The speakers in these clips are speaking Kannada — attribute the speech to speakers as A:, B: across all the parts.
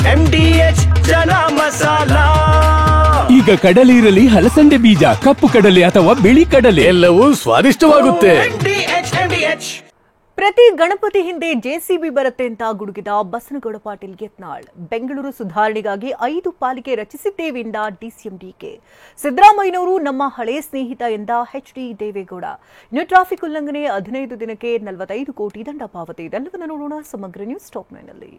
A: MDH ಚನಾ ಮಸಾಲ.
B: ಈಗ ಕಡಲೆ ಇರಲಿ, ಹಲಸಂದೆ ಬೀಜ, ಕಪ್ಪು ಕಡಲೆ ಅಥವಾ ಬಿಳಿ ಕಡಲೆ,
A: ಎಲ್ಲವೂ ಸ್ವಾದಿಷ್ಟವಾಗುತ್ತೆ.
C: ಪ್ರತಿ ಗಣಪತಿ ಹಿಂದೆ ಜೆಸಿಬಿ ಬರುತ್ತೆ ಅಂತ ಗುಡುಗಿದ ಬಸನಗೌಡ ಪಾಟೀಲ್ ಯತ್ನಾಳ್. ಬೆಂಗಳೂರು ಸುಧಾರಣೆಗಾಗಿ 5 ಪಾಲಿಕೆ ರಚಿಸಿದ್ದೇವೆ ಎಂದ ಡಿಸಿಎಂ ಡಿಕೆ. ಸಿದ್ದರಾಮಯ್ಯನವರು ನಮ್ಮ ಹಳೆಯ ಸ್ನೇಹಿತ ಎಂದ ಎಚ್ಡಿ ದೇವೇಗೌಡ. ಇನ್ನು ಟ್ರಾಫಿಕ್ ಉಲ್ಲಂಘನೆ 15 ದಿನಕ್ಕೆ 45 ಕೋಟಿ ದಂಡ ಪಾವತಿ. ಇದೆಲ್ಲವನ್ನು ನೋಡೋಣ ಸಮಗ್ರ ನ್ಯೂಸ್ ಟಾಪ್ 9ನಲ್ಲಿ.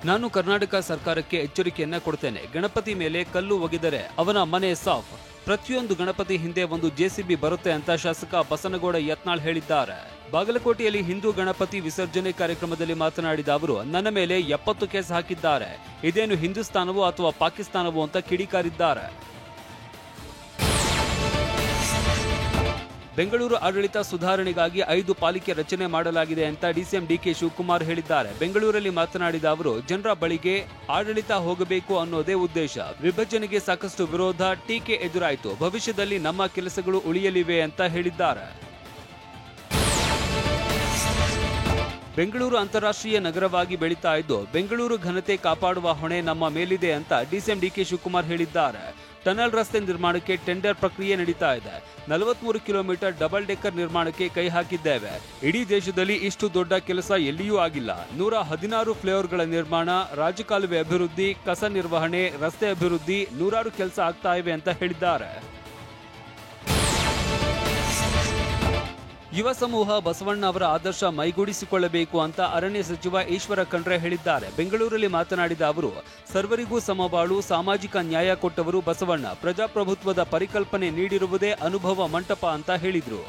D: ನಾನು ಕರ್ನಾಟಕ ಸರ್ಕಾರಕ್ಕೆ ಎಚ್ಚರಿಕೆಯನ್ನ ಕೊಡ್ತೇನೆ. ಗಣಪತಿ ಮೇಲೆ ಕಲ್ಲು ಒಗೆದರೆ ಅವನ ಮನೆ ಸಾಫ್. ಪ್ರತಿಯೊಂದು ಗಣಪತಿ ಹಿಂದೆ ಒಂದು ಜೆಸಿಬಿ ಬರುತ್ತೆ ಅಂತ ಶಾಸಕ ಬಸನಗೌಡ ಯತ್ನಾಳ್ ಹೇಳಿದ್ದಾರೆ. ಬಾಗಲಕೋಟೆಯಲ್ಲಿ ಹಿಂದೂ ಗಣಪತಿ ವಿಸರ್ಜನೆ ಕಾರ್ಯಕ್ರಮದಲ್ಲಿ ಮಾತನಾಡಿದ ಅವರು, ನನ್ನ ಮೇಲೆ 70 ಕೇಸ್ ಹಾಕಿದ್ದಾರೆ. ಇದೇನು ಹಿಂದೂಸ್ತಾನವೋ ಅಥವಾ ಪಾಕಿಸ್ತಾನವೋ ಅಂತ ಕಿಡಿಕಾರಿದ್ದಾರೆ. ಬೆಂಗಳೂರು ಆಡಳಿತ ಸುಧಾರಣೆಗಾಗಿ 5 ಪಾಲಿಕೆ ರಚನೆ ಮಾಡಲಾಗಿದೆ ಅಂತ ಡಿಸಿಎಂ ಡಿಕೆ ಶಿವಕುಮಾರ್ ಹೇಳಿದ್ದಾರೆ. ಬೆಂಗಳೂರಲ್ಲಿ ಮಾತನಾಡಿದ ಅವರು, ಜನರ ಬಳಿಗೆ ಆಡಳಿತ ಹೋಗಬೇಕು ಅನ್ನೋದೇ ಉದ್ದೇಶ. ವಿಭಜನೆಗೆ ಸಾಕಷ್ಟು ವಿರೋಧ, ಟೀಕೆ ಎದುರಾಯಿತು. ಭವಿಷ್ಯದಲ್ಲಿ ನಮ್ಮ ಕೆಲಸಗಳು ಉಳಿಯಲಿವೆ ಅಂತ ಹೇಳಿದ್ದಾರೆ. ಬೆಂಗಳೂರು ಅಂತಾರಾಷ್ಟ್ರೀಯ ನಗರವಾಗಿ ಬೆಳೀತಾ ಇದ್ದು, ಬೆಂಗಳೂರು ಘನತೆ ಕಾಪಾಡುವ ಹೊಣೆ ನಮ್ಮ ಮೇಲಿದೆ ಅಂತ ಡಿಸಿಎಂ ಡಿಕೆ ಶಿವಕುಮಾರ್ ಹೇಳಿದ್ದಾರೆ. ಟನಲ್ ರಸ್ತೆ ನಿರ್ಮಾಣಕ್ಕೆ ಟೆಂಡರ್ ಪ್ರಕ್ರಿಯೆ ನಡೀತಾ ಇದೆ. 43 ಕಿಲೋಮೀಟರ್ ಡಬಲ್ ಡೆಕ್ಕರ್ ನಿರ್ಮಾಣಕ್ಕೆ ಕೈ ಹಾಕಿದ್ದೇವೆ. ಇಡೀ ದೇಶದಲ್ಲಿ ಇಷ್ಟು ದೊಡ್ಡ ಕೆಲಸ ಎಲ್ಲಿಯೂ ಆಗಿಲ್ಲ. 116 ಫ್ಲೈಓವರ್ಗಳ ನಿರ್ಮಾಣ, ರಾಜಕಾಲುವೆ ಅಭಿವೃದ್ಧಿ, ಕಸ ನಿರ್ವಹಣೆ, ರಸ್ತೆ ಅಭಿವೃದ್ಧಿ, 100 ಕೆಲಸ ಆಗ್ತಾ ಇವೆ ಅಂತ ಹೇಳಿದ್ದಾರೆ. ಯುವ ಸಮೂಹ ಬಸವಣ್ಣ ಅವರ ಆದರ್ಶ ಮೈಗೂಡಿಸಿಕೊಳ್ಳಬೇಕು ಅಂತ ಅರಣ್ಯ ಸಚಿವ ಈಶ್ವರ ಖಂಡ್ರೆ ಹೇಳಿದ್ದಾರೆ. ಬೆಂಗಳೂರಲ್ಲಿ ಮಾತನಾಡಿದ ಅವರು, ಸರ್ವರಿಗೂ ಸಮಬಾಳು, ಸಾಮಾಜಿಕ ನ್ಯಾಯ ಕೊಟ್ಟವರು ಬಸವಣ್ಣ. ಪ್ರಜಾಪ್ರಭುತ್ವದ ಪರಿಕಲ್ಪನೆ ನೀಡಿರುವುದೇ ಅನುಭವ ಮಂಟಪ ಅಂತ ಹೇಳಿದರು.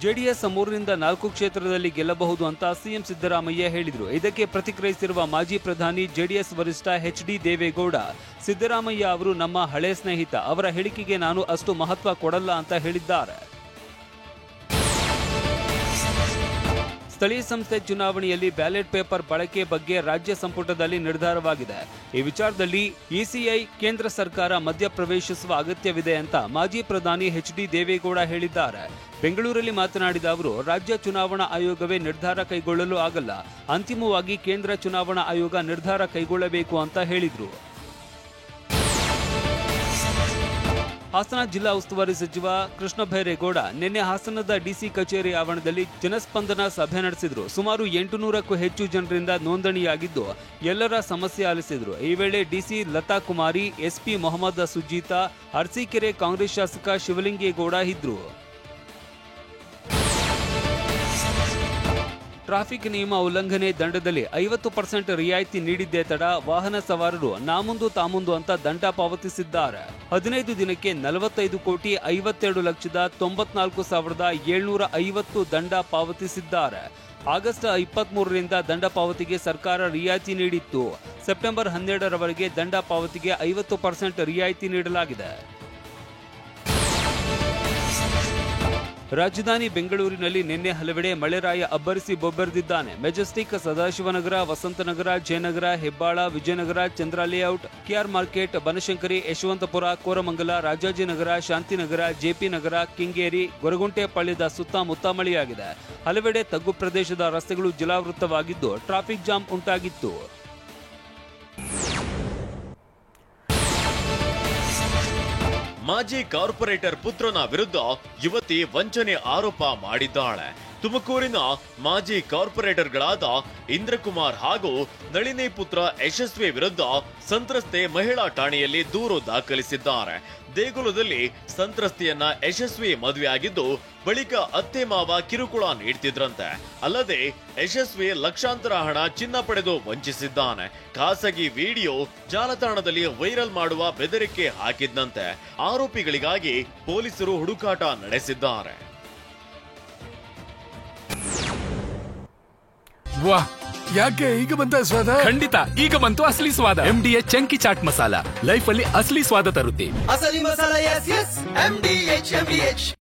D: ಜೆಡಿಎಸ್ 3ರಿಂದ 4 ಕ್ಷೇತ್ರದಲ್ಲಿ ಗೆಲ್ಲಬಹುದು ಅಂತ ಸಿಎಂ ಸಿದ್ದರಾಮಯ್ಯ ಹೇಳಿದರು. ಇದಕ್ಕೆ ಪ್ರತಿಕ್ರಿಯಿಸಿರುವ ಮಾಜಿ ಪ್ರಧಾನಿ ಜೆಡಿಎಸ್ ವರಿಷ್ಠ ಎಚ್ಡಿ ದೇವೇಗೌಡ, ಸಿದ್ದರಾಮಯ್ಯ ಅವರು ನಮ್ಮ ಹಳೆ ಸ್ನೇಹಿತ, ಅವರ ಹೇಳಿಕೆಗೆ ನಾನು ಅಷ್ಟು ಮಹತ್ವ ಕೊಡಲ್ಲ ಅಂತ ಹೇಳಿದ್ದಾರೆ. ಸ್ಥಳೀಯ ಸಂಸ್ಥೆ ಚುನಾವಣೆಯಲ್ಲಿ ಬ್ಯಾಲೆಟ್ ಪೇಪರ್ ಬಳಕೆ ಬಗ್ಗೆ ರಾಜ್ಯ ಸಂಪುಟದಲ್ಲಿ ನಿರ್ಧಾರವಾಗಿದೆ. ಈ ವಿಚಾರದಲ್ಲಿ ಇಸಿಐ, ಕೇಂದ್ರ ಸರ್ಕಾರ ಮಧ್ಯಪ್ರವೇಶಿಸುವ ಅಗತ್ಯವಿದೆ ಅಂತ ಮಾಜಿ ಪ್ರಧಾನಿ ಎಚ್ಡಿ ದೇವೇಗೌಡ ಹೇಳಿದ್ದಾರೆ. ಬೆಂಗಳೂರಲ್ಲಿ ಮಾತನಾಡಿದ ಅವರು, ರಾಜ್ಯ ಚುನಾವಣಾ ಆಯೋಗವೇ ನಿರ್ಧಾರ ಕೈಗೊಳ್ಳಲು ಆಗಲ್ಲ. ಅಂತಿಮವಾಗಿ ಕೇಂದ್ರ ಚುನಾವಣಾ ಆಯೋಗ ನಿರ್ಧಾರ ಕೈಗೊಳ್ಳಬೇಕು ಅಂತ ಹೇಳಿದರು. ಹಾಸನ ಜಿಲ್ಲಾ ಉಸ್ತುವಾರಿ ಸಚಿವ ಕೃಷ್ಣ ಬೈರೇಗೌಡ ನಿನ್ನೆ ಹಾಸನದ ಡಿಸಿ ಕಚೇರಿ ಆವರಣದಲ್ಲಿ ಜನಸ್ಪಂದನ ಸಭೆ ನಡೆಸಿದರು. ಸುಮಾರು 800ಕ್ಕೂ ಹೆಚ್ಚು ಜನರಿಂದ ನೋಂದಣಿಯಾಗಿದ್ದು ಎಲ್ಲರ ಸಮಸ್ಯೆ ಆಲಿಸಿದರು. ಈ ವೇಳೆ ಡಿಸಿ ಲತಾ ಕುಮಾರಿ, ಎಸ್ಪಿ ಮೊಹಮ್ಮದ್ ಸುಜೀತಾ, ಅರಸೀಕೆರೆ ಕಾಂಗ್ರೆಸ್ ಶಾಸಕ ಶಿವಲಿಂಗೇಗೌಡ ಇದ್ರು. ಟ್ರಾಫಿಕ್ ನಿಯಮ ಉಲ್ಲಂಘನೆ ದಂಡದಲ್ಲಿ 50% ರಿಯಾಯಿತಿ ನೀಡಿದ್ದೇ ತಡ ವಾಹನ ಸವಾರರು ನಾಮುಂದು ತಾಮುಂದು ಅಂತ ದಂಡ ಪಾವತಿಸಿದ್ದಾರೆ. 15 ದಿನಕ್ಕೆ 45 ಕೋಟಿ 52 ಲಕ್ಷದ 94,750 ದಂಡ ಪಾವತಿಸಿದ್ದಾರೆ. ಆಗಸ್ಟ್ 23ರಿಂದ ದಂಡ ಪಾವತಿಗೆ ಸರ್ಕಾರ ರಿಯಾಯಿತಿ ನೀಡಿತ್ತು. ಸೆಪ್ಟೆಂಬರ್ 12ರವರೆಗೆ ದಂಡ ಪಾವತಿಗೆ 50% ರಿಯಾಯಿತಿ ನೀಡಲಾಗಿದೆ. ರಾಜಧಾನಿ ಬೆಂಗಳೂರಿನಲ್ಲಿ ನಿನ್ನೆ ಹಲವೆಡೆ ಮಳೆರಾಯ ಅಬ್ಬರಿಸಿ ಬೊಬ್ಬೆರೆದಿದ್ದಾನೆ. Majestic, Sadashivanagar, Vasanthanagar, Jayanagar, Hebbal, Vijayanagar, Chandra Layout, KR Market, Banashankari, Yeshwanthpur, Koramangala, Rajajinagar, Shantinagar, JP Nagar, Kengeri, ಗೊರಗುಂಟೆಪಾಳ್ಯದ ಸುತ್ತಮುತ್ತ ಮಳೆಯಾಗಿದೆ. ಹಲವೆಡೆ ತಗ್ಗು ಪ್ರದೇಶದ ರಸ್ತೆಗಳು ಜಲಾವೃತವಾಗಿದ್ದು ಟ್ರಾಫಿಕ್ ಜಾಮ್ ಉಂಟಾಗಿತ್ತು.
E: ಮಾಜಿ ಕಾರ್ಪೊರೇಟರ್ ಪುತ್ರನ ವಿರುದ್ಧ ಯುವತಿ ವಂಚನೆ ಆರೋಪ ಮಾಡಿದ್ದಾಳೆ. ತುಮಕೂರಿನ ಮಾಜಿ ಕಾರ್ಪೊರೇಟರ್ಗಳಾದ ಇಂದ್ರಕುಮಾರ್ ಹಾಗೂ ನಳಿನಿ ಪುತ್ರ ಯಶಸ್ವಿ ವಿರುದ್ಧ ಸಂತ್ರಸ್ತೆ ಮಹಿಳಾ ಠಾಣೆಯಲ್ಲಿ ದೂರು ದಾಖಲಿಸಿದ್ದಾರೆ. ದೇಗುಲದಲ್ಲಿ ಸಂತ್ರಸ್ತೆಯನ್ನ ಯಶಸ್ವಿ ಮದುವೆಯಾಗಿದ್ದು ಬಳಿಕ ಅತ್ತೆ ಮಾವ ಕಿರುಕುಳ ನೀಡ್ತಿದ್ರಂತೆ. ಅಲ್ಲದೆ ಯಶಸ್ವಿ ಲಕ್ಷಾಂತರ ಹಣ ಚಿನ್ನ ಪಡೆದು ವಂಚಿಸಿದ್ದಾನೆ. ಖಾಸಗಿ ವಿಡಿಯೋ ಜಾಲತಾಣದಲ್ಲಿ ವೈರಲ್ ಮಾಡುವ ಬೆದರಿಕೆ ಹಾಕಿದ್ದಂತೆ. ಆರೋಪಿಗಳಿಗಾಗಿ ಪೊಲೀಸರು ಹುಡುಕಾಟ ನಡೆಸಿದ್ದಾರೆ.
F: ವಾಹ್, ಯಾಕೆ ಈಗ ಬಂತ ಸ್ವಾದ?
B: ಖಂಡಿತ ಈಗ ಬಂತು ಅಸಲಿ ಸ್ವಾದ. MDH chunky chaat masala life ಅಲ್ಲಿ ಅಸಲಿ ಸ್ವಾದ ತರುತ್ತೆ.
A: ಅಸಲಿ ಮಸಾಲ, ಎಸ್ ಎಸ್ MDH.